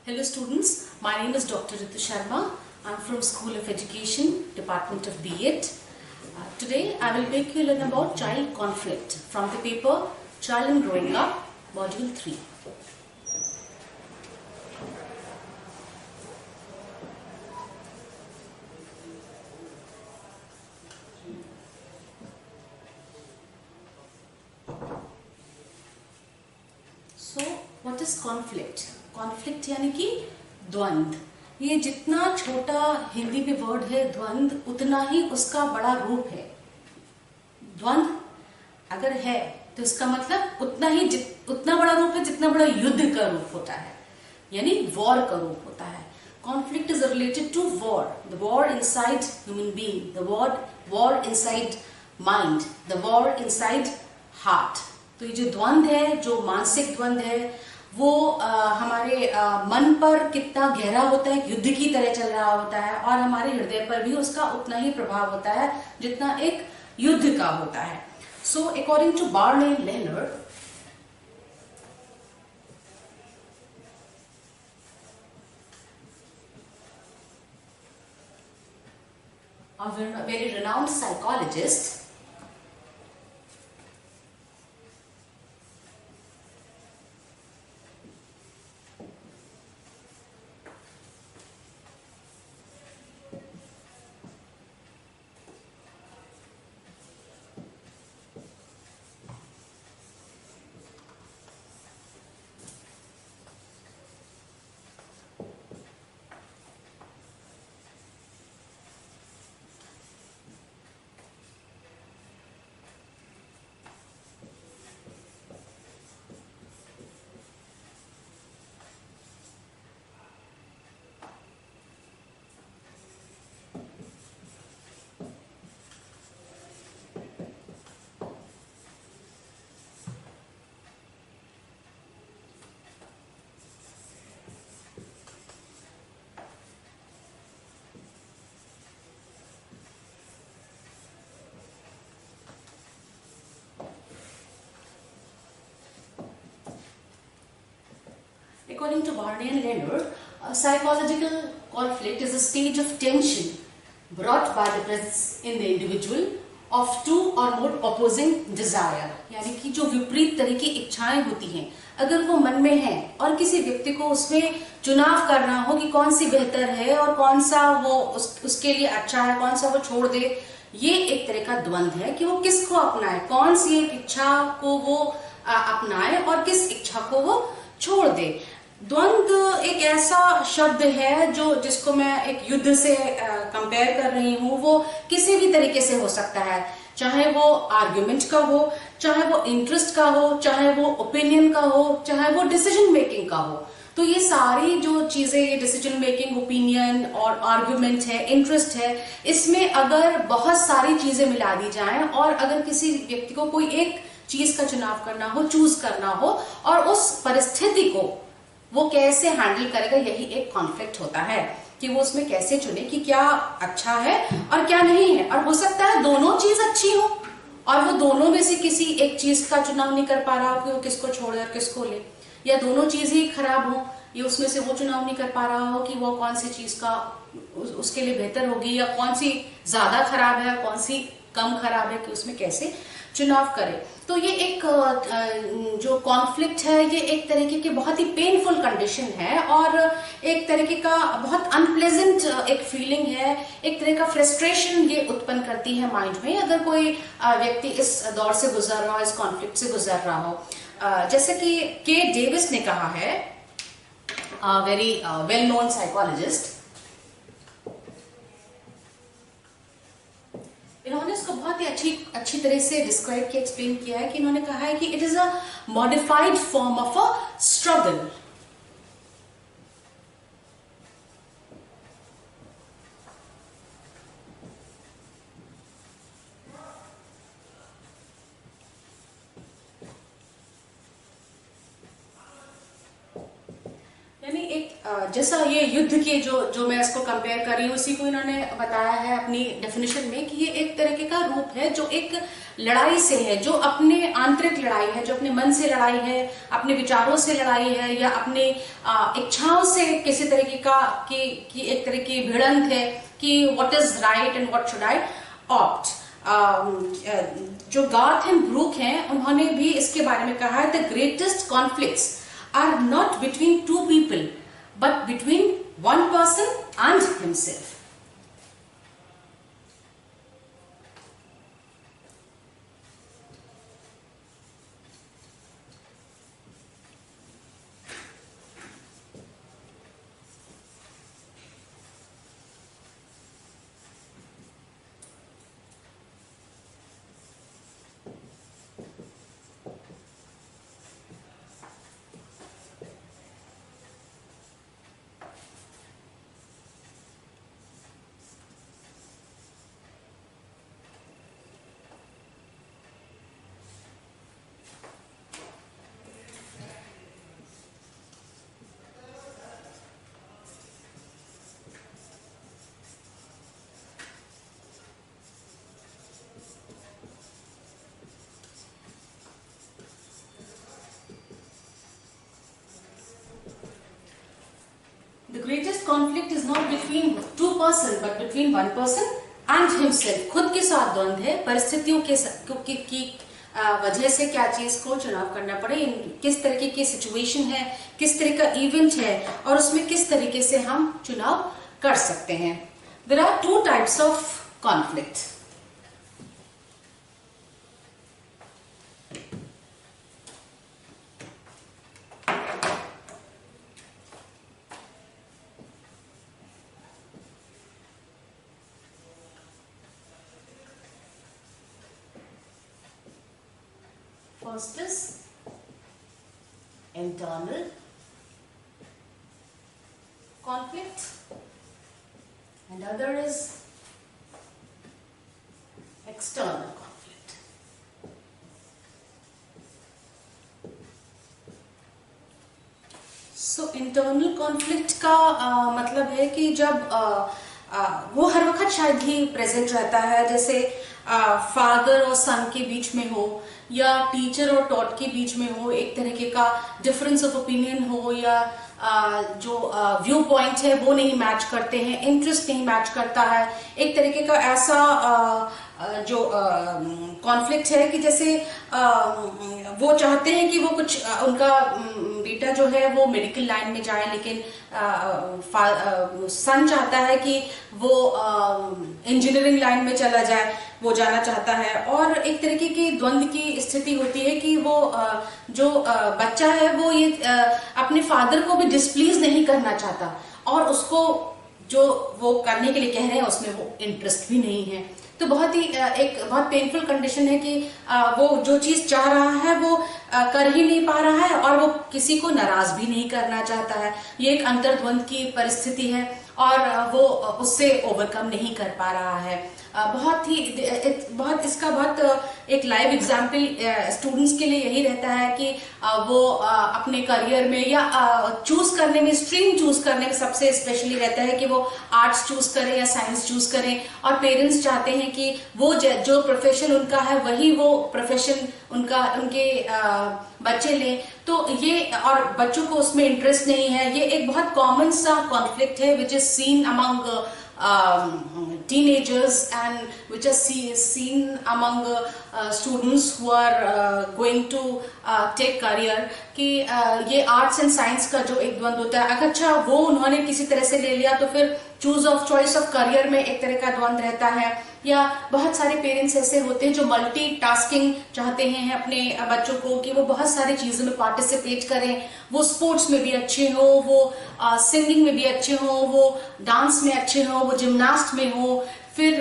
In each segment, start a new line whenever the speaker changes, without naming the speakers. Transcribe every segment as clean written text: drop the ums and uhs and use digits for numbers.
Hello students, my name is Dr. Ritu Sharma. I am from School of Education, Department of B.Ed. Today I will make you learn about child conflict from the paper Child and Growing Up, Module 3. So, what is conflict? Conflict यानी कि द्वंद्व. ये जितना छोटा हिंदी में word है द्वंद्व, उतना ही उसका बड़ा रूप है. द्वंद्व अगर है तो इसका मतलब उतना बड़ा रूप है जितना बड़ा युद्ध का रूप होता है, यानी वॉर का रूप होता है. Conflict is related to war, the war inside human being, the war inside mind, the war inside heart. तो ये जो द्वंद्व है, जो मानसिक द्वंद्व है, वो हमारे मन पर कितना गहरा होता है, युद्ध की तरह चल रहा होता है, और हमारे हृदय पर भी उसका उतना ही प्रभाव होता है जितना एक युद्ध का होता है. So according to Barney and Leonard, a very renowned psychologist, according to Barney and Leonard, psychological conflict is a stage of tension brought by the presence in the individual of two or more opposing desire. यानी कि जो विपरीत तरह की इच्छाएं होती हैं, अगर वो मन में हैं और किसी व्यक्ति को उसमें चुनाव करना हो कि कौन सी बेहतर है और कौन सा वो उसके लिए अच्छा है, कौन सा वो छोड़ दे, ये एक तरह का द्वंद्व है कि वो किसको अपनाए, कौन सी एक इच्छा को वो अपनाए और किस इच्छा को वो छोड़ दे. द्वंद्व एक ऐसा शब्द है जिसको मैं एक युद्ध से कंपेयर कर रही हूँ. वो किसी भी तरीके से हो सकता है, चाहे वो आर्ग्यूमेंट का हो, चाहे वो इंटरेस्ट का हो, चाहे वो ओपिनियन का हो, चाहे वो डिसीजन मेकिंग का हो. तो ये सारी जो चीजें, ये डिसीजन मेकिंग, ओपिनियन और आर्ग्यूमेंट है, इंटरेस्ट है, इसमें अगर बहुत सारी चीजें मिला दी जाएं और अगर किसी व्यक्ति को कोई एक चीज का चुनाव करना हो, चूज करना हो, और उस परिस्थिति को वो कैसे हैंडल करेगा, यही एक कॉन्फ्लिक्ट होता है कि वो उसमें कैसे चुने कि क्या अच्छा है और क्या नहीं है. और हो सकता है दोनों चीज अच्छी हो और वो दोनों में से किसी एक चीज का चुनाव नहीं कर पा रहा हो कि वो किसको छोड़े और किसको ले, या दोनों चीज ही खराब हो, ये उसमें से वो चुनाव नहीं कर पा रहा हो कि वो कौन सी चीज का उसके लिए बेहतर होगी, या कौन सी ज्यादा खराब है, कौन सी कम खराब है, कि उसमें कैसे चुनाव करे. तो ये एक जो कॉन्फ्लिक्ट है, ये एक तरीके की बहुत ही पेनफुल कंडीशन है और एक तरीके का बहुत अनप्लेजेंट एक फीलिंग है, एक तरह का फ्रस्ट्रेशन ये उत्पन्न करती है माइंड में अगर कोई व्यक्ति इस दौर से गुजर रहा हो, इस कॉन्फ्लिक्ट से गुजर रहा हो. जैसे कि के डेविस ने कहा है, वेरी वेल नोन साइकोलॉजिस्ट, इन्होंने इसको बहुत ही अच्छी तरह से डिस्क्राइब किया, एक्सप्लेन किया है कि इन्होंने कहा है कि it is a modified form of a struggle. यानी एक जैसा ये युद्ध के जो मैं इसको कंपेयर कर रही हूँ, उसी को इन्होंने बताया है अपनी डेफिनेशन में कि ये एक तरीके का रूप है जो एक लड़ाई से है, जो अपने आंतरिक लड़ाई है, जो अपने मन से लड़ाई है, अपने विचारों से लड़ाई है, या अपने इच्छाओं से किसी तरीके का की एक तरह की भिड़ंत है कि what is right and what should I opt. जो गार्थ एंड ब्रूक हैं, उन्होंने भी इसके बारे में कहा है, the greatest conflicts are not between two people but between one person and himself. The greatest conflict is not between two persons but between one person and himself. खुद के साथ द्वंद है, परिस्थितियों की वजह से क्या चीज को चुनाव करना पड़े, किस तरीके की सिचुएशन है, किस तरह का इवेंट है, और उसमें किस तरीके से हम चुनाव कर सकते हैं। There are two types of conflict. First is internal conflict and other is external conflict. So internal conflict का मतलब है कि जब वो हर वक्त शायद ही प्रेजेंट रहता है, जैसे फादर और सन के बीच में हो, या टीचर और टॉट के बीच में हो, एक तरीके का डिफरेंस ऑफ ओपिनियन हो, या जो व्यू पॉइंट है वो नहीं मैच करते हैं, इंटरेस्ट नहीं मैच करता है, एक तरीके का ऐसा जो कॉन्फ्लिक्ट है कि जैसे वो चाहते हैं कि वो कुछ उनका बेटा जो है वो मेडिकल लाइन में जाए, लेकिन सन चाहता है कि वो इंजीनियरिंग लाइन में चला जाए, वो जाना चाहता है, और एक तरीके की द्वंद की स्थिति होती है कि वो जो बच्चा है वो ये अपने फादर को भी डिसप्लीज नहीं करना चाहता, और उसको जो वो करने के लिए कह रहे हैं उसमें वो इंटरेस्ट भी नहीं है। तो बहुत ही एक बहुत पेनफुल कंडीशन है कि वो जो चीज चाह रहा है वो कर ही नहीं पा रहा है, और वो किसी को नाराज भी नहीं करना चाहता है। ये एक अंतर्द्वंद की परिस्थिति है और वो उससे ओवरकम नहीं कर पा रहा है। इसका बहुत एक लाइव एग्जाम्पल स्टूडेंट्स के लिए यही रहता है कि वो अपने करियर में या चूज करने में, स्ट्रीम चूज करने में सबसे स्पेशली रहता है कि वो आर्ट्स चूज करें या साइंस चूज करें, और पेरेंट्स चाहते हैं कि वो जो प्रोफेशन उनका है वही वो प्रोफेशन उनके बच्चे लें। तो ये, और बच्चों को उसमें इंटरेस्ट नहीं है। ये एक बहुत कॉमन सा कॉन्फ्लिक्ट है which is seen among teenagers and which is seen among students who are going to take career, कि ये आर्ट्स एंड साइंस का जो एक द्वंद होता है, अगर अच्छा वो उन्होंने किसी तरह से ले लिया तो फिर चॉइस ऑफ करियर में एक तरह का द्वंद रहता है। या बहुत सारे पेरेंट्स ऐसे होते हैं जो मल्टी टास्किंग चाहते हैं अपने बच्चों को, कि वो बहुत सारी चीजों में पार्टिसिपेट करें, वो स्पोर्ट्स में भी अच्छे हो, वो सिंगिंग में भी अच्छे हो, वो डांस में अच्छे हो, वो जिम्नास्ट में हो, फिर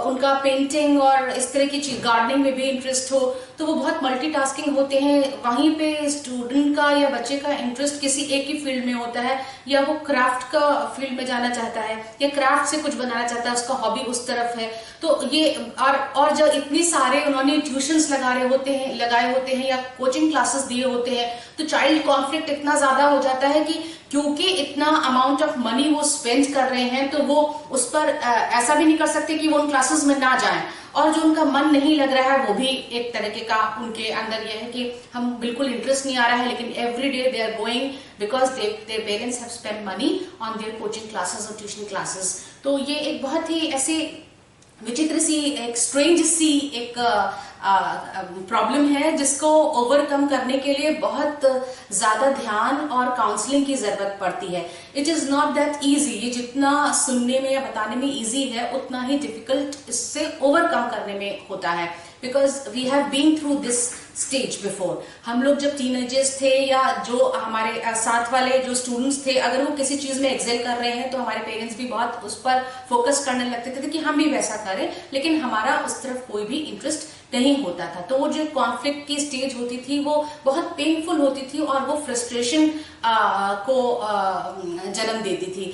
उनका पेंटिंग और इस तरह की चीज, गार्डनिंग में भी इंटरेस्ट हो, तो वो बहुत मल्टीटास्किंग होते हैं। वहीं पे स्टूडेंट का या बच्चे का इंटरेस्ट किसी एक ही फील्ड में होता है, या वो क्राफ्ट का फील्ड में जाना चाहता है या क्राफ्ट से कुछ बनाना चाहता है, उसका हॉबी उस तरफ है। तो ये और जब इतनी सारे उन्होंने ट्यूशंस लगाए होते हैं या कोचिंग क्लासेस दिए होते हैं, तो चाइल्ड कॉन्फ्लिक्ट इतना ज्यादा हो जाता है कि क्योंकि इतना अमाउंट ऑफ मनी वो स्पेंड कर रहे हैं, तो वो उस पर ऐसा भी नहीं कर सकते कि वो उन क्लासेस में ना जाएं, और जो उनका मन नहीं लग रहा है वो भी एक तरीके का उनके अंदर ये है कि हम बिल्कुल इंटरेस्ट नहीं आ रहा है, लेकिन every day they are going because their parents have spend money on their coaching classes और ट्यूशन क्लासेस। तो ये एक बहुत ही ऐसी विचित्र सी, एक स्ट्रेंज सी एक प्रॉब्लम है, जिसको ओवरकम करने के लिए बहुत ज्यादा ध्यान और काउंसलिंग की जरूरत पड़ती है। It is not that easy. ये जितना सुनने में या बताने में इजी है, उतना ही डिफिकल्ट इससे ओवरकम करने में होता है, because we have been through this stage before. हम लोग जब टीनेजर्स थे, या जो हमारे साथ वाले जो स्टूडेंट्स थे, अगर वो किसी चीज में एक्सेल कर रहे हैं, तो हमारे पेरेंट्स भी बहुत उस पर फोकस करने लगते थे कि हम भी वैसा करें, लेकिन हमारा उस तरफ कोई भी इंटरेस्ट नहीं होता था। तो वो जो कॉन्फ्लिक्ट की स्टेज होती थी वो बहुत पेनफुल होती थी, और वो फ्रस्ट्रेशन को जन्म देती थी।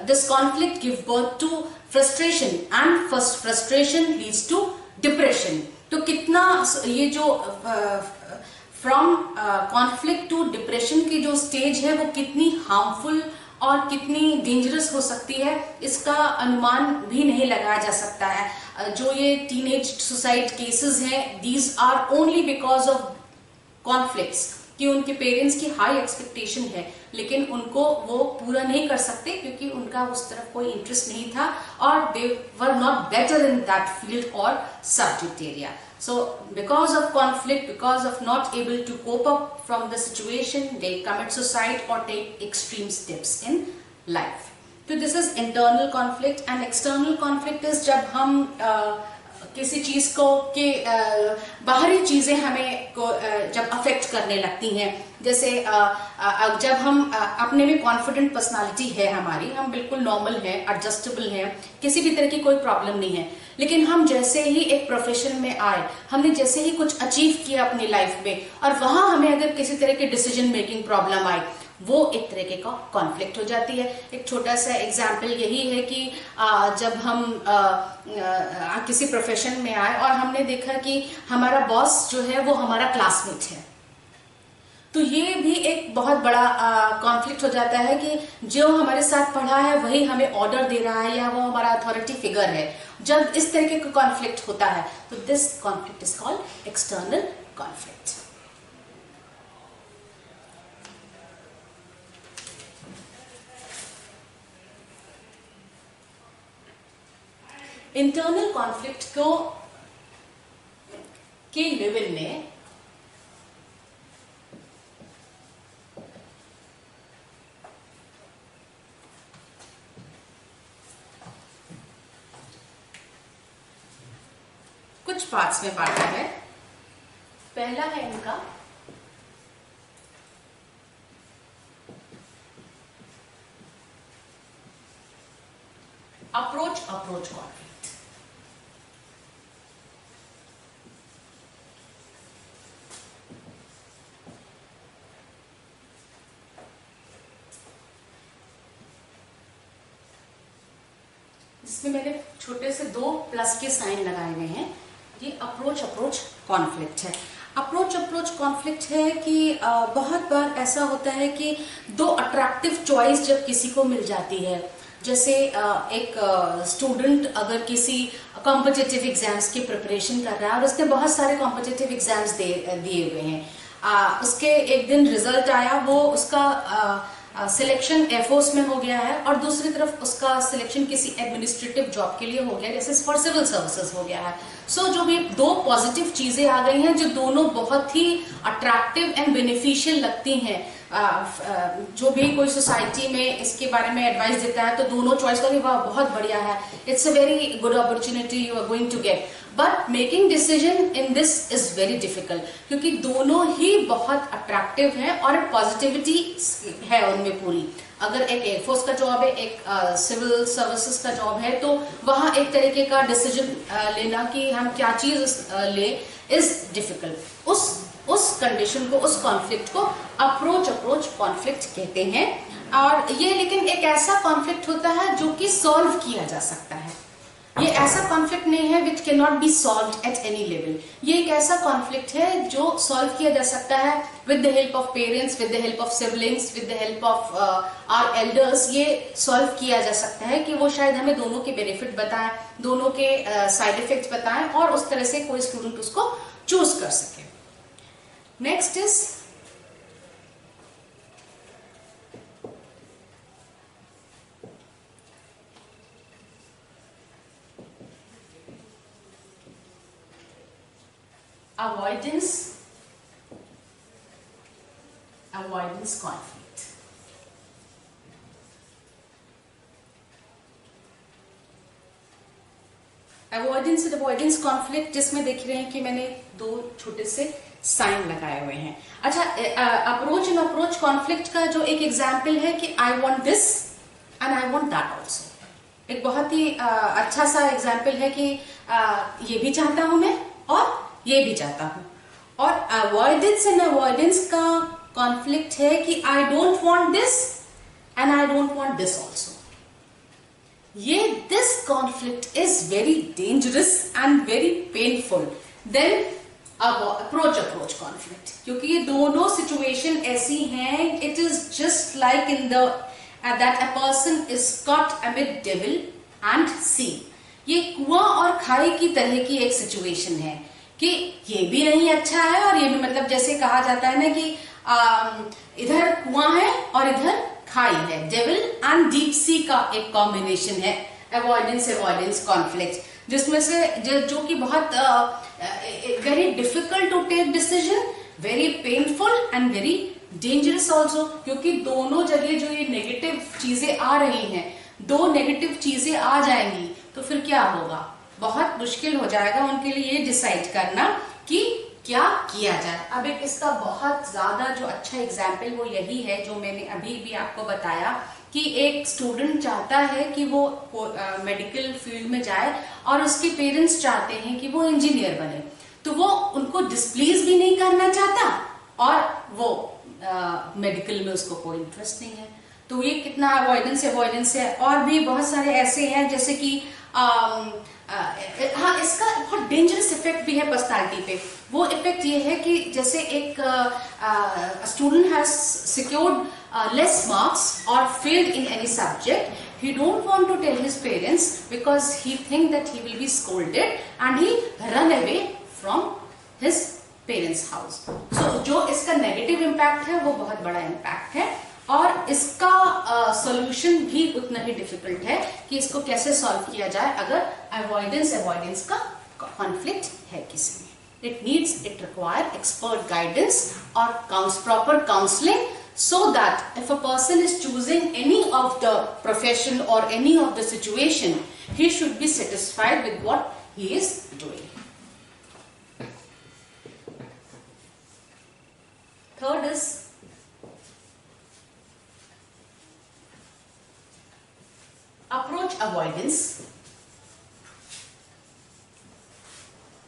This conflict give birth to frustration, and frustration leads to depression. तो कितना ये जो फ्रॉम कॉन्फ्लिक्ट टू डिप्रेशन की जो स्टेज है, वो कितनी हार्मफुल और कितनी डेंजरस हो सकती है, इसका अनुमान भी नहीं लगाया जा सकता है। जो ये टीनेज सुसाइड केसेस हैं, these are only because of conflicts, कि उनके पेरेंट्स की हाई एक्सपेक्टेशन है, लेकिन उनको वो पूरा नहीं कर सकते क्योंकि उनका उस तरफ कोई इंटरेस्ट नहीं था, और they were not better in that field और subject area. So because of conflict, because of not able to cope up from the situation, they commit suicide or take extreme steps in life. So this is internal conflict, and external conflict is जब हम किसी चीज को के बाहरी चीजें हमें जब अफेक्ट करने लगती हैं, जैसे जब हम अपने में कॉन्फिडेंट पर्सनालिटी है हमारी, हम बिल्कुल नॉर्मल हैं, एडजस्टेबल हैं, किसी भी तरह की कोई प्रॉब्लम नहीं है, लेकिन हम जैसे ही एक प्रोफेशन में आए, हमने जैसे ही कुछ अचीव किया अपनी लाइफ में, और वहां हमें अगर किसी तरह की डिसीजन मेकिंग प्रॉब्लम आई, वो एक तरीके का कॉन्फ्लिक्ट हो जाती है. एक छोटा सा एग्जाम्पल यही है कि जब हम किसी प्रोफेशन में आए और हमने देखा कि हमारा बॉस जो है वो हमारा क्लासमेट है, तो ये भी एक बहुत बड़ा कॉन्फ्लिक्ट हो जाता है कि जो हमारे साथ पढ़ा है वही हमें ऑर्डर दे रहा है, या वो हमारा अथॉरिटी फिगर है. जब इस तरीके का कॉन्फ्लिक्ट होता है, तो this conflict is called external conflict. Internal conflict को के लेवल में कुछ पार्ट्स में बांटा है. पहला है इनका अप्रोच कॉन्फ्लिक्ट. जिसमें मैंने छोटे से 2 प्लस के साइन लगाए हुए हैं. ये अप्रोच कॉन्फ्लिक्ट है. अप्रोच कॉन्फ्लिक्ट है कि बहुत बार ऐसा होता है कि 2 अट्रैक्टिव चॉइस जब किसी को मिल जाती है, जैसे एक स्टूडेंट अगर किसी कॉम्पिटिटिव एग्जाम्स की प्रिपरेशन कर रहा है और उसने बहुत सारे कॉम्पिटिटिव एग्जाम्स दिए हुए हैं, उसके एक दिन रिजल्ट आया, वो उसका सिलेक्शन एयरफोर्स में हो गया है, और दूसरी तरफ उसका सिलेक्शन किसी एडमिनिस्ट्रेटिव जॉब के लिए हो गया, जैसे फॉर सिविल सर्विसेज हो गया है. सो जो भी 2 पॉजिटिव चीजें आ गई हैं, जो दोनों बहुत ही अट्रैक्टिव एंड बेनिफिशियल लगती हैं. जो भी कोई सोसाइटी में इसके बारे में एडवाइस देता है, तो दोनों चॉइस का वाह बहुत बढ़िया है, it's a very good opportunity you are going to get. But making decision in this is very difficult, क्योंकि दोनों ही बहुत अट्रैक्टिव हैं और पॉजिटिविटी है उनमें पूरी. अगर एक एयरफोर्स का जॉब है, एक सिविल सर्विसेज का जॉब है, तो वहां एक तरीके का डिसीजन लेना कि हम क्या चीज ले इज डिफिकल्ट। उस कंडीशन को, उस कॉन्फ्लिक्ट को अप्रोच कॉन्फ्लिक्ट कहते हैं। और ये लेकिन एक ऐसा कॉन्फ्लिक्ट होता है जो कि सॉल्व किया जा सकता है। ये ऐसा कॉन्फ्लिक्ट नहीं है which can not be solved at any level. ये एक ऐसा कॉन्फ्लिक्ट है जो सॉल्व किया जा सकता है with the help of parents, with the help of siblings, with the help of our elders. ये सॉल्व किया जा सकता है कि वो शायद हमें दोनों के बेनिफिट बताएं, दोनों के साइड इफेक्ट्स बताएं, और उस तरह से कोई स्टूडेंट उसको चूज कर सके। Next is avoidance conflict। Avoidance conflict जिसमें देख रहे हैं कि मैंने दो छोटे से साइन लगाए हुए हैं। अच्छा, अप्रोच कॉन्फ्लिक्ट का जो एक एग्जाम्पल है कि I want this and I want that also. एक बहुत ही अच्छा सा एग्जाम्पल है कि ये भी चाहता हूं मैं और ये भी चाहता हूं। और अवॉइडेंस का कॉन्फ्लिक्ट है कि I don't want this and I don't want this also. ये this conflict is very dangerous and very painful then approach conflict, क्योंकि ये दोनों सिचुएशन ऐसी हैं, it is just like in the that a person is caught amid devil and sea. ये कुआं और खाई की तरह की एक सिचुएशन है कि ये भी नहीं अच्छा है और ये भी, मतलब जैसे कहा जाता है ना कि इधर कुआं है और इधर खाई है। डेविल एंड डीप सी का एक कॉम्बिनेशन है अवॉइडेंस कॉन्फ्लिक्ट, जिसमें से जो कि बहुत very difficult to take decision, very painful and very dangerous also, क्योंकि दोनों जगह जो ये नेगेटिव चीजें आ रही हैं, दो नेगेटिव चीजें आ जाएंगी तो फिर क्या होगा, बहुत मुश्किल हो जाएगा उनके लिए ये डिसाइड करना कि क्या किया जाए। अब एक इसका बहुत ज्यादा जो अच्छा एग्जाम्पल वो यही है जो मैंने अभी भी आपको बताया कि एक स्टूडेंट चाहता है कि वो मेडिकल फील्ड में जाए और उसके पेरेंट्स चाहते हैं कि वो इंजीनियर बने, तो वो उनको डिस्प्लीज भी नहीं करना चाहता और वो मेडिकल में उसको कोई इंटरेस्ट नहीं है। तो ये कितना अवॉइडेंस है। और भी बहुत सारे ऐसे हैं जैसे कि हाँ, इसका बहुत डेंजरस इफेक्ट भी है पर्सनालिटी पे। वो इफेक्ट ये है कि जैसे एक student has secured less marks और failed in any subject, he don't want to tell his parents because he think that he will be scolded and he run away from his parents house। so जो इसका negative impact है वो बहुत बड़ा impact है और इसका solution भी उतना ही डिफिकल्ट है कि इसको कैसे सॉल्व किया जाए अगर अवॉइडेंस का कॉन्फ्लिक्ट है किसी में। इट रिक्वायर एक्सपर्ट गाइडेंस और proper counselling, so that if a person is choosing any of the profession or any of the situation, he should be satisfied with what he is doing. Third is approach avoidance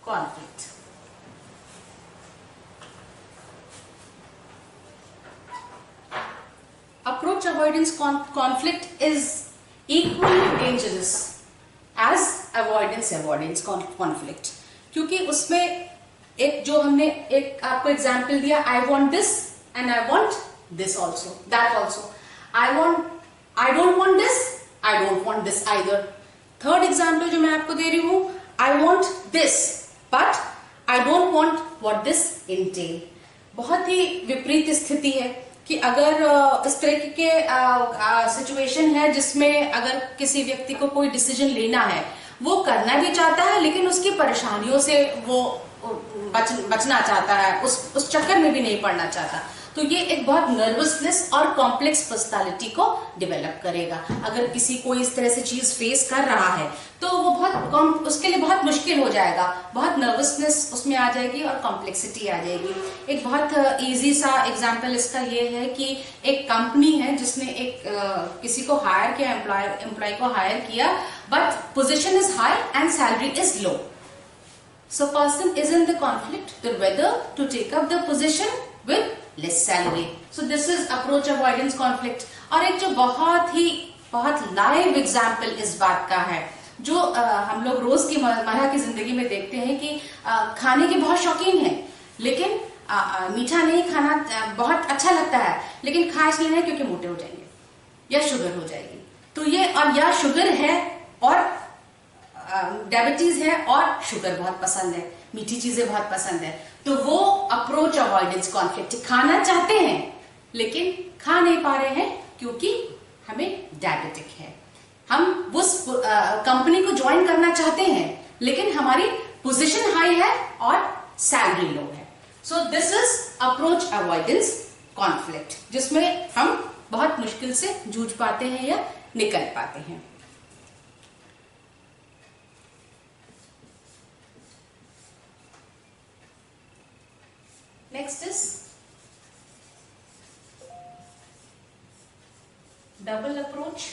conflict। Approach avoidance conflict is equally dangerous as avoidance conflict, क्योंकि उसमें एक जो हमने एक आपको example दिया, I want this and I want this also, that also, I don't want this, I don't want this either. Third example जो मैं आपको दे रही हूं, I want this but I don't want what this Intel. बहुत ही विपरीत स्थिति है कि अगर इस तरह के सिचुएशन है जिसमें अगर किसी व्यक्ति को कोई डिसीजन लेना है, वो करना भी चाहता है लेकिन उसकी परेशानियों से वो बचना चाहता है, उस चक्कर में भी नहीं पड़ना चाहता, तो ये एक बहुत नर्वसनेस और कॉम्प्लेक्स पर्सनालिटी को डेवलप करेगा। अगर किसी को इस तरह से चीज फेस कर रहा है तो वो बहुत उसके लिए बहुत मुश्किल हो जाएगा, बहुत नर्वसनेस उसमें आ जाएगी और कॉम्प्लेक्सिटी आ जाएगी। एक बहुत इजी सा एग्जांपल इसका ये है कि एक कंपनी है जिसने एक किसी को हायर किया, एम्प्लॉय को हायर किया, but position is high and salary is low. So person is in the conflict that whether to take up the position with less salary. So this is approach avoidance conflict. और एक जो बहुत live example इस बात का है, जो हम लोग रोज की मरह की जिंदगी में देखते हैं कि खाने के बहुत शौकीन हैं, लेकिन मीठा नहीं खाना बहुत अच्छा लगता है, लेकिन खा इसलिए नहीं क्योंकि मोटे हो जाएंगे या शुगर हो जाएगी। तो ये और या शुगर है और डायबिटीज है और शुगर बहुत पसंद है, मीठी चीजें बहुत पसंद है, तो वो अप्रोच अवॉइडेंस कॉन्फ्लिक्ट। खाना चाहते हैं लेकिन खा नहीं पा रहे हैं क्योंकि हमें डायबिटिक है। हम उस कंपनी को ज्वाइन करना चाहते हैं लेकिन हमारी पोजीशन हाई है और सैलरी लो है। So this is approach avoidance conflict, जिसमें हम बहुत मुश्किल से जूझ पाते हैं या निकल पाते हैं। Next is double approach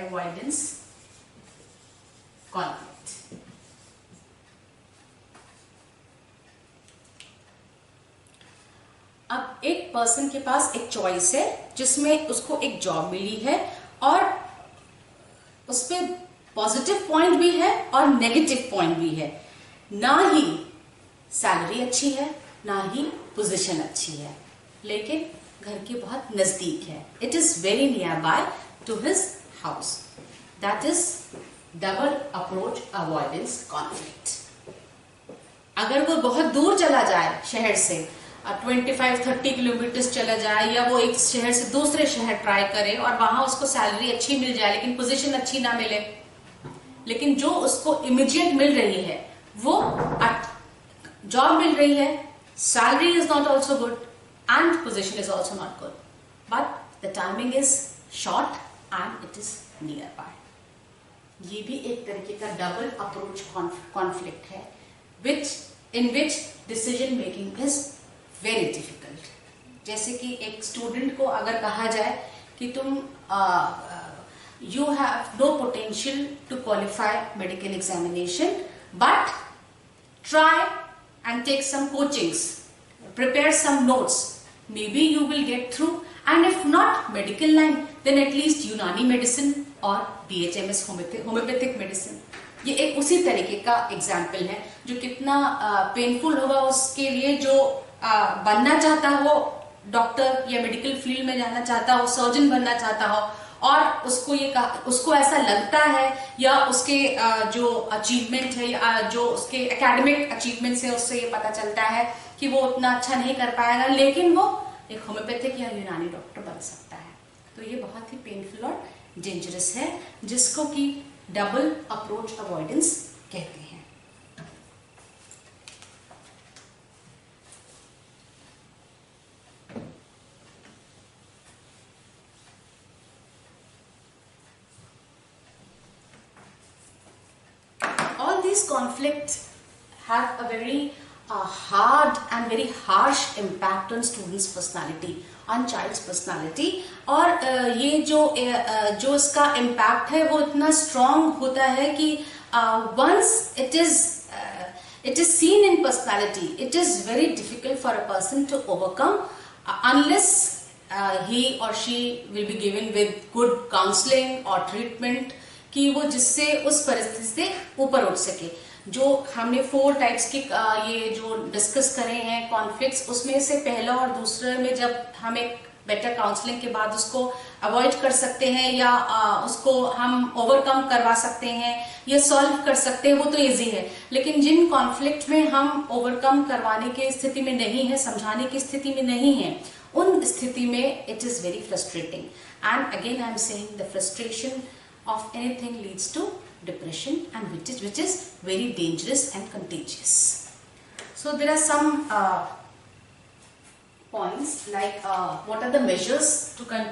avoidance conflict. अब एक पर्सन के पास एक चॉइस है जिसमें उसको एक जॉब मिली है और उस पे पॉजिटिव पॉइंट भी है और नेगेटिव पॉइंट भी है। ना ही सैलरी अच्छी है, ना ही पोजीशन अच्छी है, लेकिन घर के बहुत नजदीक है। It is very near by two his house. That is double approach avoidance conflict. अगर वो बहुत दूर चला जाए शहर से, 25-30 किलोमीटर चला जाए, या वो एक शहर से दूसरे शहर ट्राई करे और वहां उसको सैलरी अच्छी मिल जाए लेकिन पोजीशन अच्छी ना मिले, लेकिन जो उसको इमीडिएट मिल रही है वो जॉब मिल रही है, salary is not also good and position is also not good, but the timing is short and it is nearby. ये भी एक तरीके का डबल अप्रोच कॉन्फ्लिक्ट है, in which decision making is very difficult. जैसे कि एक student को अगर कहा जाए कि तुम you have no potential to qualify medical examination, but try and take some coachings, prepare some notes, maybe you will get through, and if not medical line then at least Unani medicine or BHMS homeopathic medicine। ये एक उसी तरीके का example है जो कितना painful होगा उसके लिए जो बनना चाहता हो, डॉक्टर या मेडिकल फील्ड में जाना चाहता हो, सर्जन बनना चाहता हो, और उसको ऐसा लगता है या उसके जो अचीवमेंट है या जो उसके एकेडमिक अचीवमेंट्स है उससे ये पता चलता है कि वो उतना अच्छा नहीं कर पाएगा, लेकिन वो एक होम्योपैथिक या यूनानी डॉक्टर बन सकता है। तो ये बहुत ही पेनफुल और डेंजरस है, जिसको कि डबल अप्रोच अवॉइडेंस कहते हैं। These conflicts have a very hard and very harsh impact on students' personality, on child's personality। और ये जो इसका impact है वो इतना strong होता है कि once it is seen in personality, it is very difficult for a person to overcome unless he or she will be given with good counseling or treatment, कि वो जिससे उस परिस्थिति से ऊपर उठ सके। जो हमने 4 टाइप्स के ये जो डिस्कस करे हैं कॉन्फ्लिक्ट्स, उसमें से पहला और दूसरे में जब हम एक बेटर काउंसलिंग के बाद उसको अवॉइड कर सकते हैं या उसको हम ओवरकम करवा सकते हैं या सॉल्व कर सकते हैं, वो तो इजी है। लेकिन जिन कॉन्फ्लिक्ट में हम ओवरकम करवाने की स्थिति में नहीं है, समझाने की स्थिति में नहीं है, उन स्थिति में it is very frustrating. And again I am saying the frustration of anything leads to depression, and which is very dangerous and contagious. So there are some points like what are the measures to control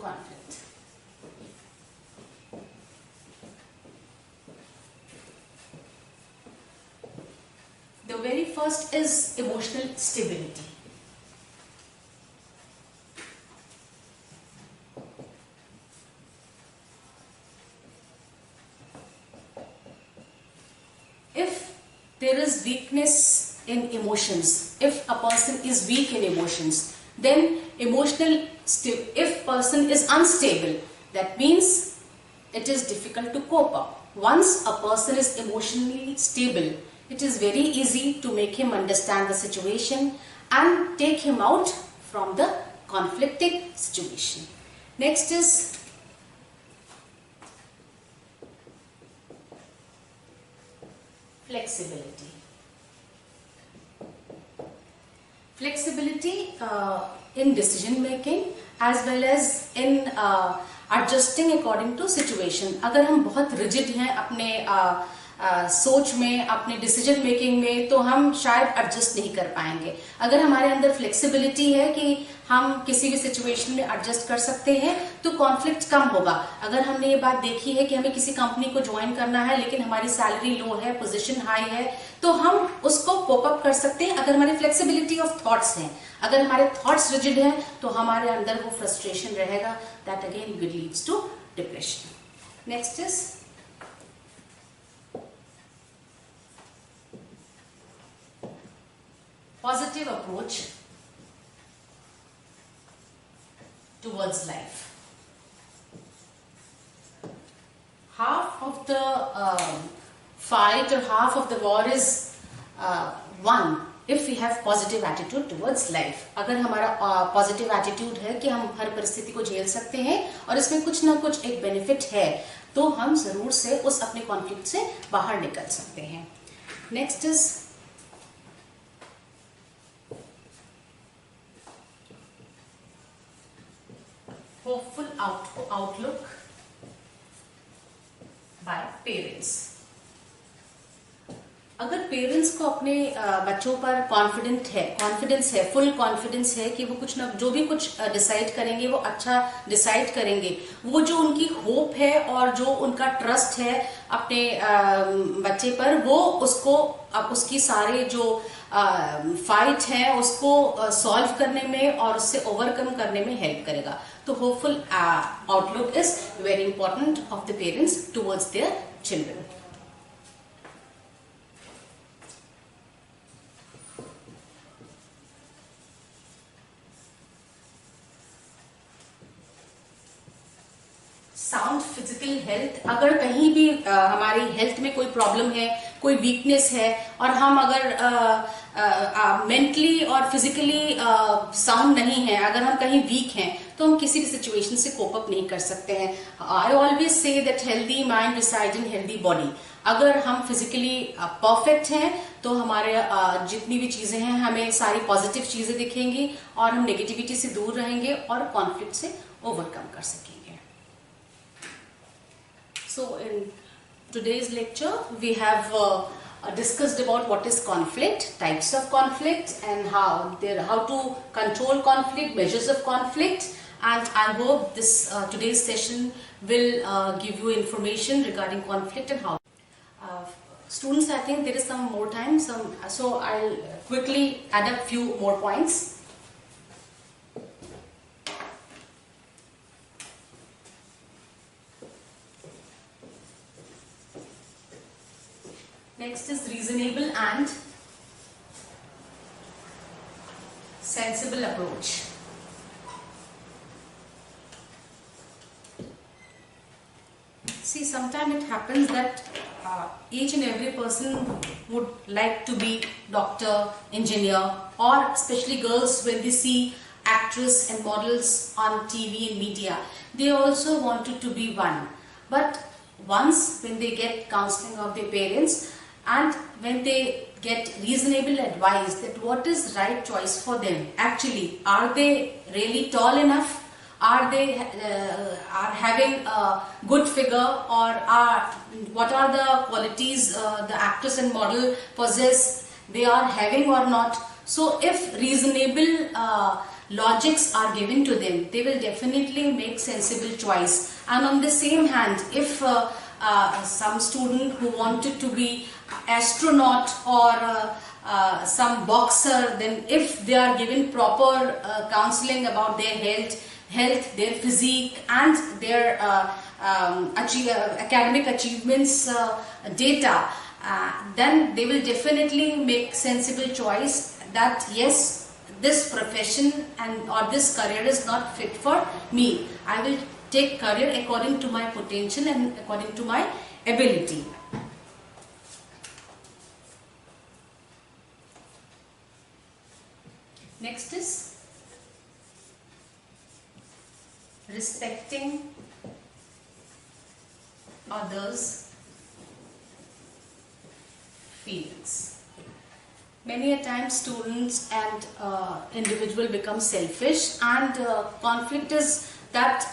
conflict. The very first is emotional stability. If there is weakness in emotions, if a person is weak in emotions, then if person is unstable, that means it is difficult to cope up. Once a person is emotionally stable, it is very easy to make him understand the situation and take him out from the conflicting situation. Next is flexibility. Flexibility in decision making as well as in adjusting according to situation. अगर हम बहुत rigid हैं अपने सोच में, अपने decision making में, तो हम शायद एडजस्ट नहीं कर पाएंगे. अगर हमारे अंदर फ्लेक्सिबिलिटी है कि हम किसी भी सिचुएशन में एडजस्ट कर सकते हैं तो कॉन्फ्लिक्ट कम होगा. अगर हमने ये बात देखी है कि हमें किसी कंपनी को ज्वाइन करना है लेकिन हमारी सैलरी लो है, पोजीशन हाई है, तो हम उसको कोप अप कर सकते हैं अगर हमारी फ्लेक्सिबिलिटी ऑफ थॉट्स है. अगर हमारे थॉट्स रिजिड हैं तो हमारे अंदर वो फ्रस्ट्रेशन रहेगा. That again leads to depression. Next is positive approach towards life. Half of the fight or half of the war is won if we have positive attitude towards life. अगर हमारा positive attitude है कि हम हर परिस्थिति को झेल सकते हैं और इसमें कुछ ना कुछ एक benefit है, तो हम जरूर से उस अपने conflict से बाहर निकल सकते हैं. Next is hopeful outlook by parents. अगर पेरेंट्स को अपने बच्चों पर कॉन्फिडेंस है, फुल कॉन्फिडेंस है कि वो कुछ ना जो भी कुछ डिसाइड करेंगे वो अच्छा डिसाइड करेंगे, वो जो उनकी होप है और जो उनका ट्रस्ट है अपने बच्चे पर, वो उसको उसकी सारे जो फाइट है उसको सॉल्व करने में और उससे ओवरकम करने में हेल्प करेगा. तो hopeful outlook is very important of the parents towards their children. Sound physical health. अगर कहीं भी हमारी हेल्थ में कोई प्रॉब्लम है, कोई वीकनेस है और हम अगर मेंटली और फिजिकली साउंड नहीं है, अगर हम कहीं वीक हैं, तो हम किसी भी सिचुएशन से कोप अप नहीं कर सकते हैं. I always say that healthy mind reside in healthy body. अगर हम फिजिकली परफेक्ट हैं तो हमारे जितनी भी चीजें हैं हमें सारी पॉजिटिव चीजें दिखेंगी और हम नेगेटिविटी से दूर रहेंगे और कॉन्फ्लिक्ट से ओवरकम कर सकेंगे. So in today's lecture we have discussed about what is conflict, types of conflict, and how to control conflict, measures of conflict, and I hope this today's session will give you information regarding conflict and how. Students, I think there is some more time, so I'll quickly add up few more points. Next is reasonable and sensible approach. See, sometimes it happens that each and every person would like to be doctor, engineer, or especially girls when they see actors and models on TV and media, they also wanted to be one. But once when they get counseling of their parents, and when they get reasonable advice that what is right choice for them, actually are they really tall enough, are they are having a good figure, or what are the qualities the actress and model possess, they are having or not. So if reasonable logics are given to them, they will definitely make sensible choice. And on the same hand, if some student who wanted to be astronaut or some boxer, then if they are given proper counseling about their health, their physique and their academic achievements data, then they will definitely make sensible choice that yes, this profession and or this career is not fit for me. I will take career according to my potential and according to my ability. Next is respecting others' feelings. Many a time students and individual become selfish, and conflict is that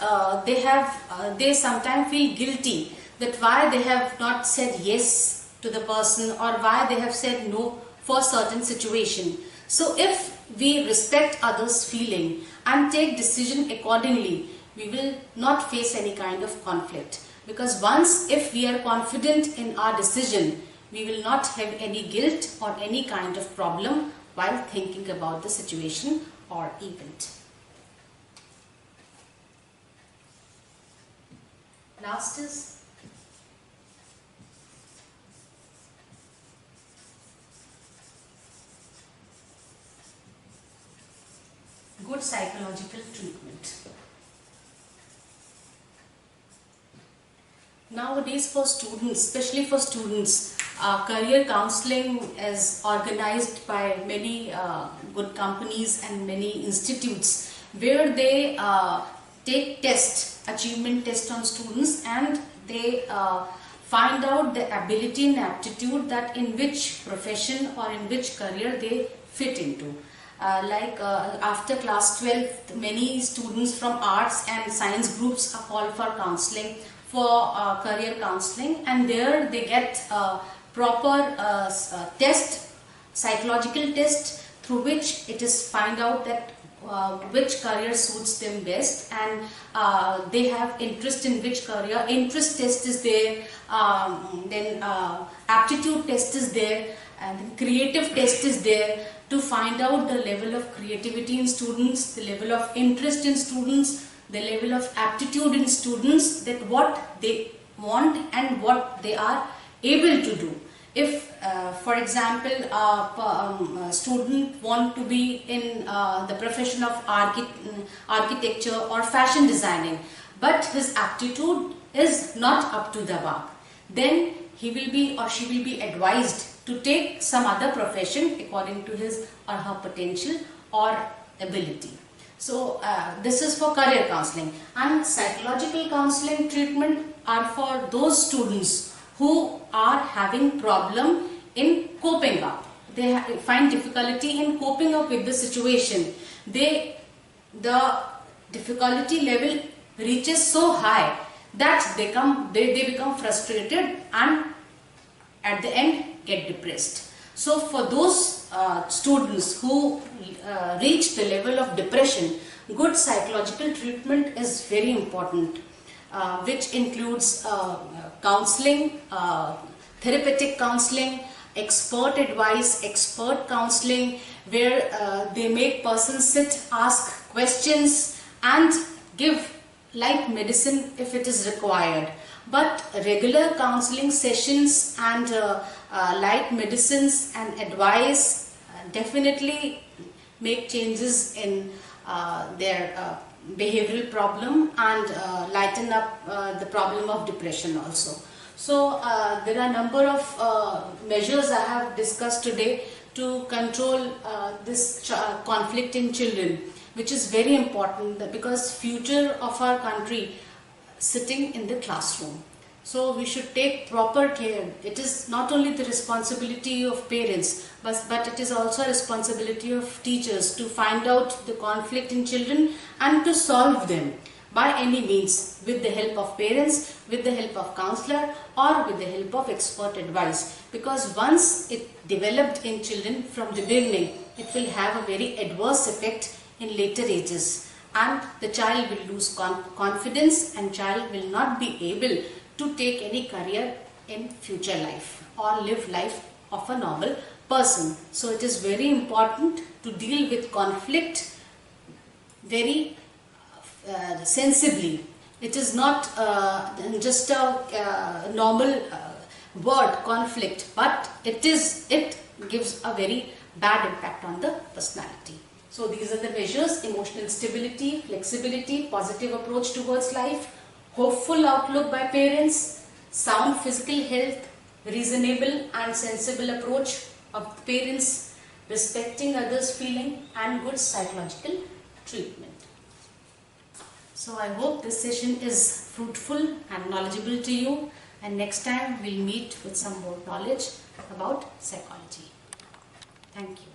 they sometimes feel guilty that why they have not said yes to the person or why they have said no for certain situation. So if we respect others' feeling and take decision accordingly, we will not face any kind of conflict, because once if we are confident in our decision, we will not have any guilt or any kind of problem while thinking about the situation or event. Last is good psychological treatment. Nowadays for students, especially for students, career counseling is organized by many good companies and many institutes, where they take achievement test on students, and they find out the ability and aptitude that in which profession or in which career they fit into. After class 12, many students from arts and science groups are called for counseling, for career counseling, and there they get proper psychological test, through which it is find out that which career suits them best, and they have interest in which career. Interest test is there, then aptitude test is there, and then creative test is there, to find out the level of creativity in students, the level of interest in students, the level of aptitude in students, that what they want and what they are able to do. If for example a student want to be in the profession of architecture or fashion designing, but his aptitude is not up to the mark, then he will be or she will be advised to take some other profession according to his or her potential or ability. So this is for career counseling. And psychological counseling treatment are for those students who are having problem in coping up. They find difficulty in coping up with the situation. The difficulty level reaches so high that they become frustrated and at the end get depressed. So for those students who reach the level of depression, good psychological treatment is very important, which includes counseling, therapeutic counseling, expert advice, expert counseling, where they make persons sit, ask questions and give light medicine if it is required. But regular counseling sessions and light medicines and advice definitely make changes in their behavioral problem and lighten up the problem of depression also. So there are a number of measures I have discussed today to control this conflict in children, which is very important, because future of our country sitting in the classroom. So we should take proper care. It is not only the responsibility of parents, but it is also a responsibility of teachers to find out the conflict in children and to solve them by any means, with the help of parents, with the help of counselor, or with the help of expert advice. Because once it developed in children from the beginning, it will have a very adverse effect in later ages, and the child will lose confidence, and child will not be able to take any career in future life or live life of a normal person. So it is very important to deal with conflict very sensibly. It is not just a normal word, conflict, but it gives a very bad impact on the personality. So these are the measures: emotional stability, flexibility, positive approach towards life, hopeful outlook by parents, sound physical health, reasonable and sensible approach of parents, respecting others' feeling, and good psychological treatment. So I hope this session is fruitful and knowledgeable to you, and next time we'll meet with some more knowledge about psychology. Thank you.